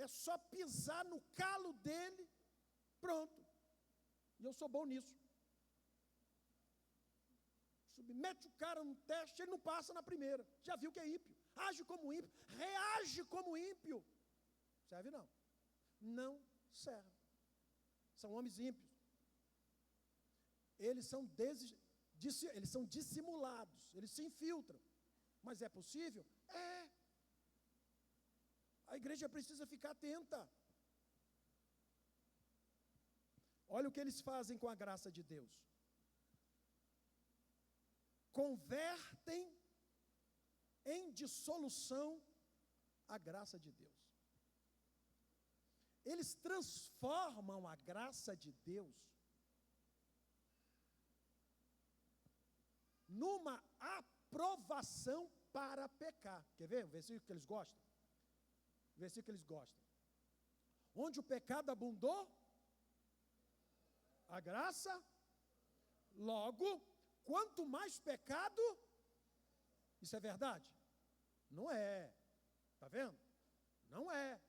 É só pisar no calo dele, pronto. E eu sou bom nisso. Submete o cara no teste, ele não passa na primeira. Já viu que é ímpio. Age como ímpio, reage como ímpio. Serve não. Não serve. São homens ímpios. Eles são dissimulados, eles se infiltram. Mas é possível? É. A igreja precisa ficar atenta. Olha o que eles fazem com a graça de Deus. Convertem em dissolução a graça de Deus. Eles transformam a graça de Deus numa aprovação para pecar. Quer ver o versículo que eles gostam? O versículo que eles gostam. Onde o pecado abundou, a graça, logo, quanto mais pecado, isso é verdade? Não é. Está vendo? Não é.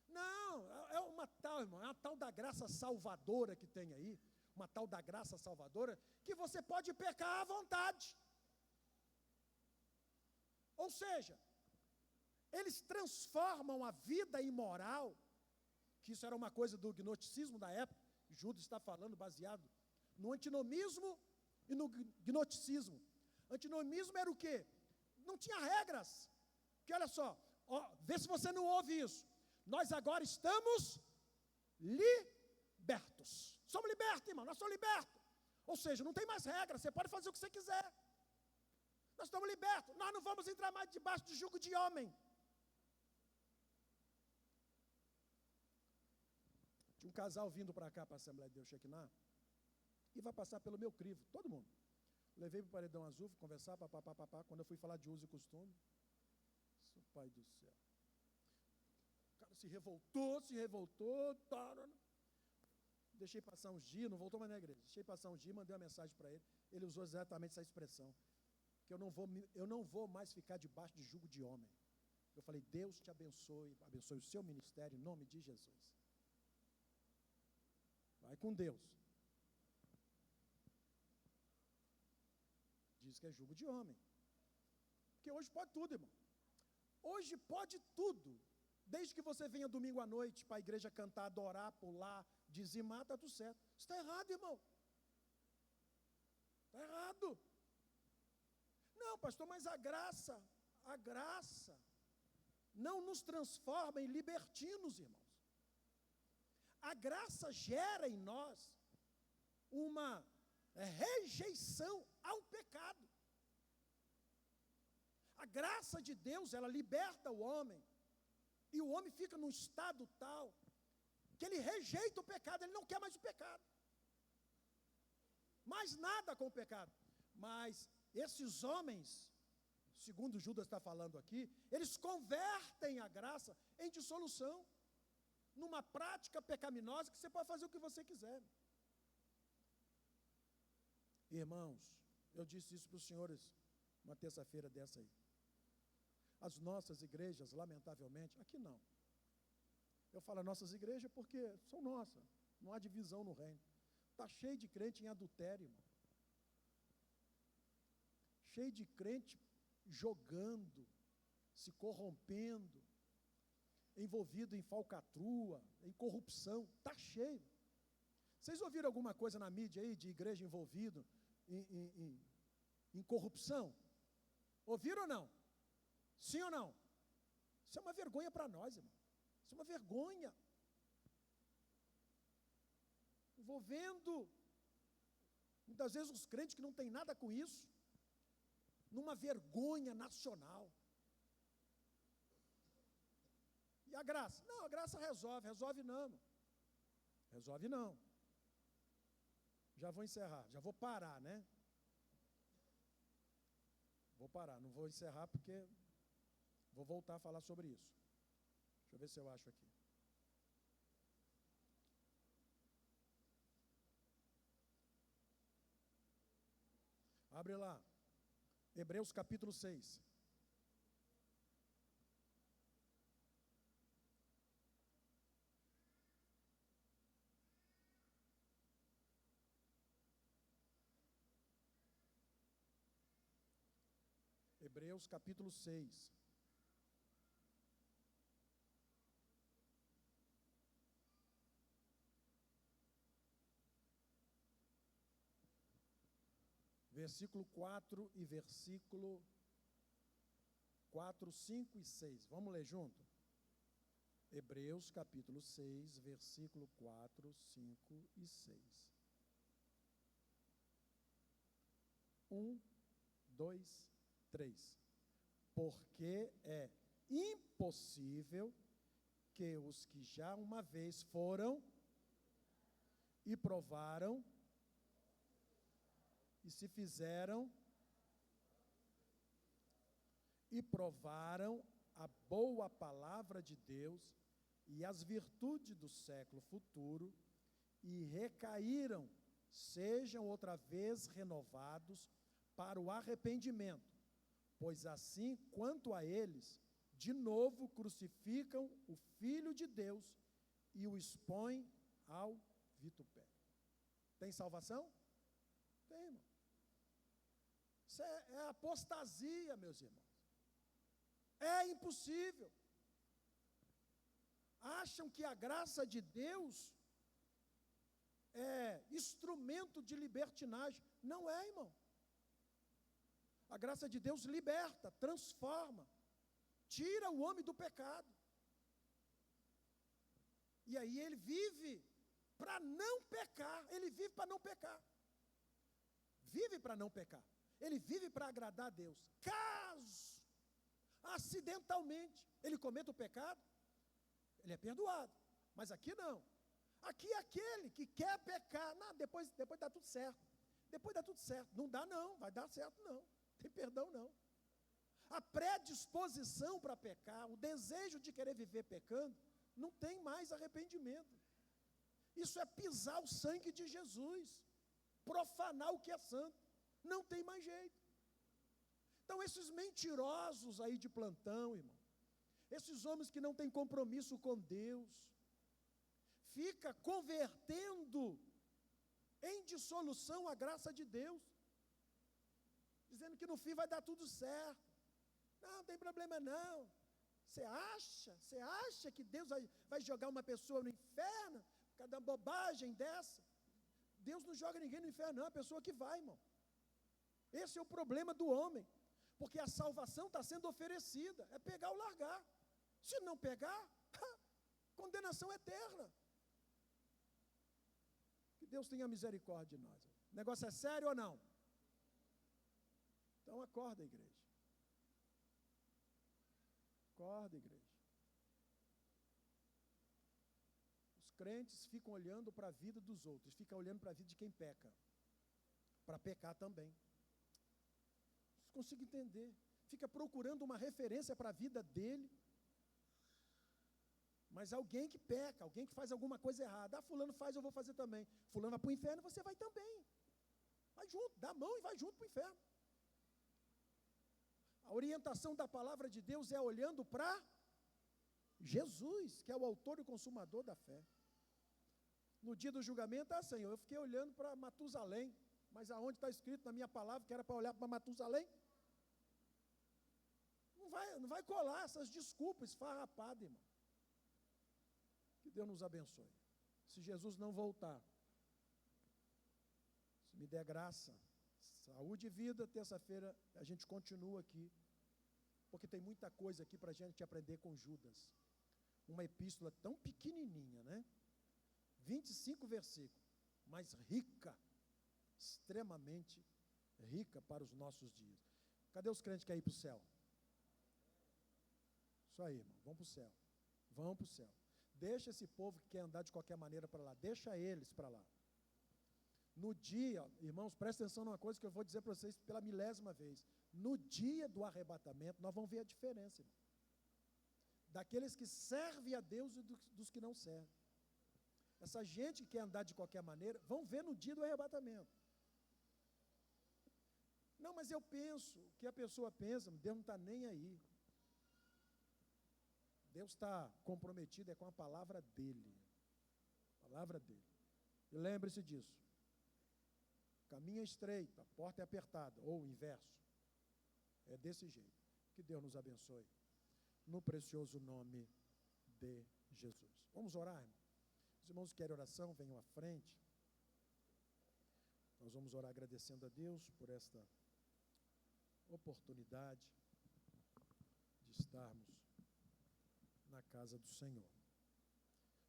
Não, é uma tal, irmão, é uma tal da graça salvadora que tem aí, uma tal da graça salvadora, que você pode pecar à vontade. Ou seja, eles transformam a vida imoral, que isso era uma coisa do gnosticismo da época, Judas está falando baseado no antinomismo e no gnosticismo. Antinomismo era o quê? Não tinha regras. Porque olha só, ó, vê se você não ouve isso. Nós agora estamos libertos. Somos libertos, irmão, nós somos libertos. Ou seja, não tem mais regras, você pode fazer o que você quiser. Nós estamos libertos, nós não vamos entrar mais debaixo de jugo de homem. Tinha um casal vindo para cá, para a Assembleia de Deus Shekinah, e vai passar pelo meu crivo, todo mundo. Levei para o paredão azul, fui conversar, papapá. Quando eu fui falar de uso e costume, seu pai do céu. O cara se revoltou, deixei passar uns dias, não voltou mais na igreja. Deixei passar uns dias, mandei uma mensagem para ele. Ele usou exatamente essa expressão, que eu não vou mais ficar debaixo de jugo de homem. Eu falei, Deus te abençoe, abençoe o seu ministério, em nome de Jesus. Vai com Deus. Diz que é jugo de homem. Porque hoje pode tudo, irmão. Hoje pode tudo. Desde que você venha domingo à noite para a igreja cantar, adorar, pular, dizimar, está tudo certo. Isso está errado, irmão. Está errado. Não, pastor, mas a graça não nos transforma em libertinos, irmãos. A graça gera em nós uma rejeição ao pecado. A graça de Deus, ela liberta o homem, e o homem fica num estado tal, que ele rejeita o pecado, ele não quer mais o pecado. Mais nada com o pecado. Mas esses homens, segundo Judas está falando aqui, eles convertem a graça em dissolução, numa prática pecaminosa que você pode fazer o que você quiser. Irmãos, eu disse isso para os senhores uma terça-feira dessa aí. As nossas igrejas, lamentavelmente, aqui não. Eu falo nossas igrejas porque são nossas, não há divisão no reino. Está cheio de crente em adultério, irmão. Cheio de crente jogando, se corrompendo, envolvido em falcatrua, em corrupção. Está cheio. Vocês ouviram alguma coisa na mídia aí de igreja envolvida em corrupção? Ouviram ou não? Sim ou não? Isso é uma vergonha para nós, irmão. Isso é uma vergonha. Envolvendo, muitas vezes, os crentes que não têm nada com isso, numa vergonha nacional. E a graça? Não, a graça resolve não, irmão. Resolve não. Já vou encerrar, já vou parar, né? Vou parar, não vou encerrar porque vou voltar a falar sobre isso. Deixa eu ver se eu acho aqui. Abre lá, Hebreus capítulo 6. Hebreus capítulo 6. Versículo 4 e versículo 4, 5 e 6. Vamos ler junto? Hebreus capítulo 6, versículo 4, 5 e 6. 1, 2, 3. Porque é impossível que os que já uma vez foram e provaram e se fizeram e provaram a boa palavra de Deus e as virtudes do século futuro e recaíram, sejam outra vez renovados para o arrependimento, pois assim, quanto a eles, de novo crucificam o Filho de Deus e o expõem ao vitupério. Tem salvação? Tem, irmão. Isso é apostasia, meus irmãos. É impossível. Acham que a graça de Deus é instrumento de libertinagem. Não é, irmão. A graça de Deus liberta, transforma, tira o homem do pecado. E aí ele vive para não pecar. Ele vive para não pecar. Vive para não pecar. Ele vive para agradar a Deus. Caso, acidentalmente, ele cometa o pecado, ele é perdoado. Mas aqui não. Aqui é aquele que quer pecar. Não, depois dá tudo certo. Depois dá tudo certo. Não dá não, vai dar certo não. Tem perdão não. A predisposição para pecar, o desejo de querer viver pecando, não tem mais arrependimento. Isso é pisar o sangue de Jesus. Profanar o que é santo. Não tem mais jeito. Então esses mentirosos aí de plantão, irmão, esses homens que não têm compromisso com Deus, fica convertendo em dissolução a graça de Deus, dizendo que no fim vai dar tudo certo. Não tem problema não. Você acha que Deus vai jogar uma pessoa no inferno por causa da bobagem dessa? Deus não joga ninguém no inferno não, é a pessoa que vai, irmão. Esse é o problema do homem, porque a salvação está sendo oferecida, é pegar ou largar. Se não pegar, condenação eterna. Que Deus tenha misericórdia de nós. O negócio é sério ou não? Então acorda, igreja. Acorda, igreja. Os crentes ficam olhando para a vida dos outros, ficam olhando para a vida de quem peca, para pecar também. Não consigo entender. Fica procurando uma referência para a vida dele, mas alguém que peca, alguém que faz alguma coisa errada. Fulano faz, eu vou fazer também. Fulano vai para o inferno, você vai também. Vai junto, dá a mão e vai junto para o inferno. A orientação da palavra de Deus é olhando para Jesus, que é o autor e consumador da fé. No dia do julgamento, Senhor, eu fiquei olhando para Matusalém, mas aonde está escrito na minha palavra que era para olhar para Matusalém? Não vai colar essas desculpas esfarrapadas, irmão. Que Deus nos abençoe. Se Jesus não voltar, se me der graça, saúde e vida, terça-feira a gente continua aqui, porque tem muita coisa aqui para a gente aprender com Judas. Uma epístola tão pequenininha, né? 25 versículos, mas rica, extremamente rica para os nossos dias. Cadê os crentes que querem ir para o céu? Isso aí, irmão, vão para o céu. Vão para o céu. Deixa esse povo que quer andar de qualquer maneira para lá, deixa eles para lá. No dia, irmãos, prestem atenção numa coisa que eu vou dizer para vocês pela milésima vez. No dia do arrebatamento, nós vamos ver a diferença, irmão, daqueles que servem a Deus e dos que não servem. Essa gente que quer andar de qualquer maneira, vão ver no dia do arrebatamento. Não, mas eu penso, o que a pessoa pensa, Deus não está nem aí. Deus está comprometido com a palavra dEle. Palavra dEle. E lembre-se disso. O caminho é estreito, a porta é apertada, ou o inverso. É desse jeito. Que Deus nos abençoe. No precioso nome de Jesus. Vamos orar, irmão? Os irmãos que querem oração, venham à frente. Nós vamos orar agradecendo a Deus por esta oportunidade de estarmos na casa do Senhor.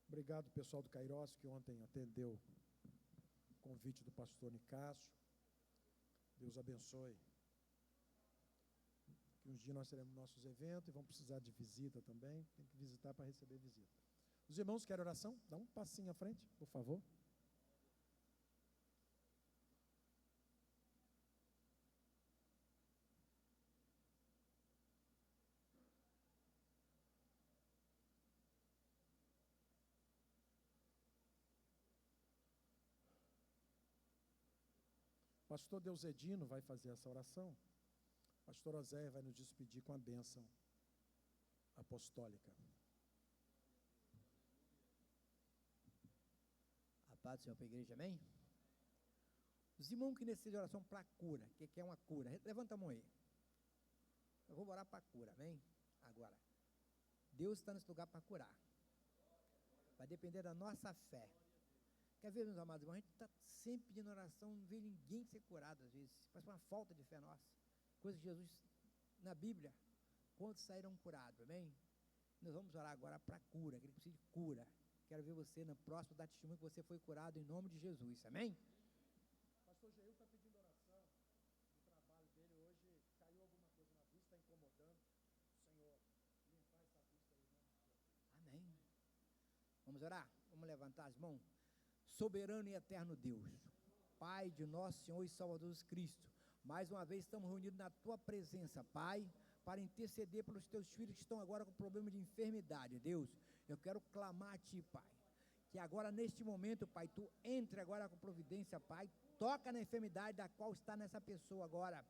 Obrigado, pessoal do Kairos, que ontem atendeu o convite do pastor Nicásio. Deus abençoe. Que uns dias nós teremos nossos eventos e vamos precisar de visita também. Tem que visitar para receber visita. Os irmãos querem oração? Dá um passinho à frente, por favor. Pastor Deuzedino vai fazer essa oração. Pastor Oséia vai nos despedir com a bênção apostólica. A paz do Senhor para a igreja, amém? Os irmãos que necessitam de oração para cura, que é uma cura, levanta a mão aí. Eu vou orar para cura, amém? Agora, Deus está nesse lugar para curar. Vai depender da nossa fé. Quer ver, meus amados irmãos, a gente está sempre pedindo oração, não vê ninguém ser curado às vezes. Parece uma falta de fé nossa. Coisa que Jesus, na Bíblia, quantos saíram curados, amém? Nós vamos orar agora para cura, que ele precisa de cura. Quero ver você no próximo dar testemunho que você foi curado em nome de Jesus, amém? Pastor Geil está pedindo oração no trabalho dele hoje. Caiu alguma coisa na vista, está incomodando. Senhor, limpar essa vista aí, irmão. Amém. Vamos orar? Vamos levantar as mãos? Soberano e eterno Deus, Pai de nosso Senhor e Salvador Jesus Cristo, mais uma vez estamos reunidos na Tua presença, Pai, para interceder pelos Teus filhos que estão agora com problema de enfermidade. Deus, eu quero clamar a Ti, Pai, que agora neste momento, Pai, Tu entre agora com providência, Pai, toca na enfermidade da qual está nessa pessoa agora,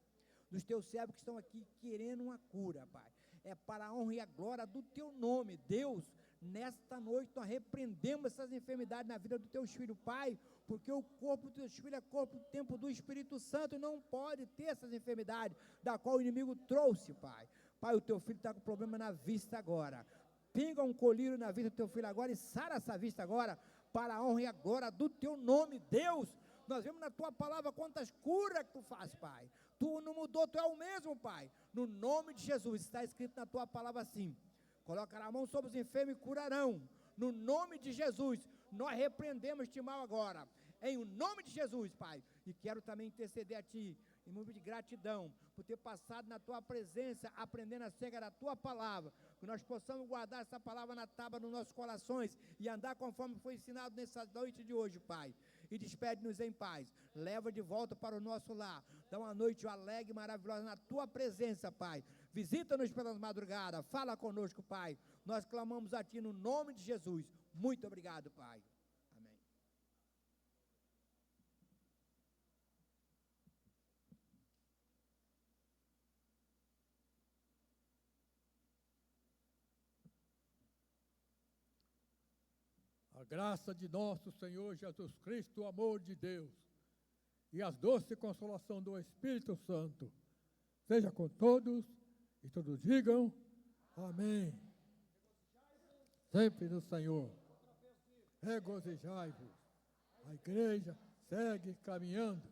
dos Teus servos que estão aqui querendo uma cura, Pai, é para a honra e a glória do Teu nome, Deus. Nesta noite nós repreendemos essas enfermidades na vida dos teus filhos, Pai, porque o corpo dos teus filhos é corpo do templo do Espírito Santo e não pode ter essas enfermidades da qual o inimigo trouxe, Pai. Pai, o teu filho está com problema na vista agora. Pinga um colírio na vista do teu filho agora e sara essa vista agora para a honra e a glória do teu nome, Deus. Nós vemos na tua palavra quantas curas que tu faz, Pai. Tu não mudou, tu é o mesmo, Pai. No nome de Jesus, está escrito na tua palavra assim: colocará a mão sobre os enfermos e curarão. No nome de Jesus, nós repreendemos este mal agora. Em nome de Jesus, Pai. E quero também interceder a Ti, em nome de gratidão, por ter passado na Tua presença, aprendendo acerca da Tua palavra. Que nós possamos guardar essa palavra na tábua dos nossos corações e andar conforme foi ensinado nessa noite de hoje, Pai. E despede-nos em paz. Leva de volta para o nosso lar. Dá uma noite alegre e maravilhosa na Tua presença, Pai. Visita-nos pelas madrugadas, fala conosco, Pai. Nós clamamos a Ti no nome de Jesus. Muito obrigado, Pai. Amém. A graça de nosso Senhor Jesus Cristo, o amor de Deus e a doce consolação do Espírito Santo seja com todos. E todos digam amém. Sempre no Senhor. Regozijai-vos. A igreja segue caminhando.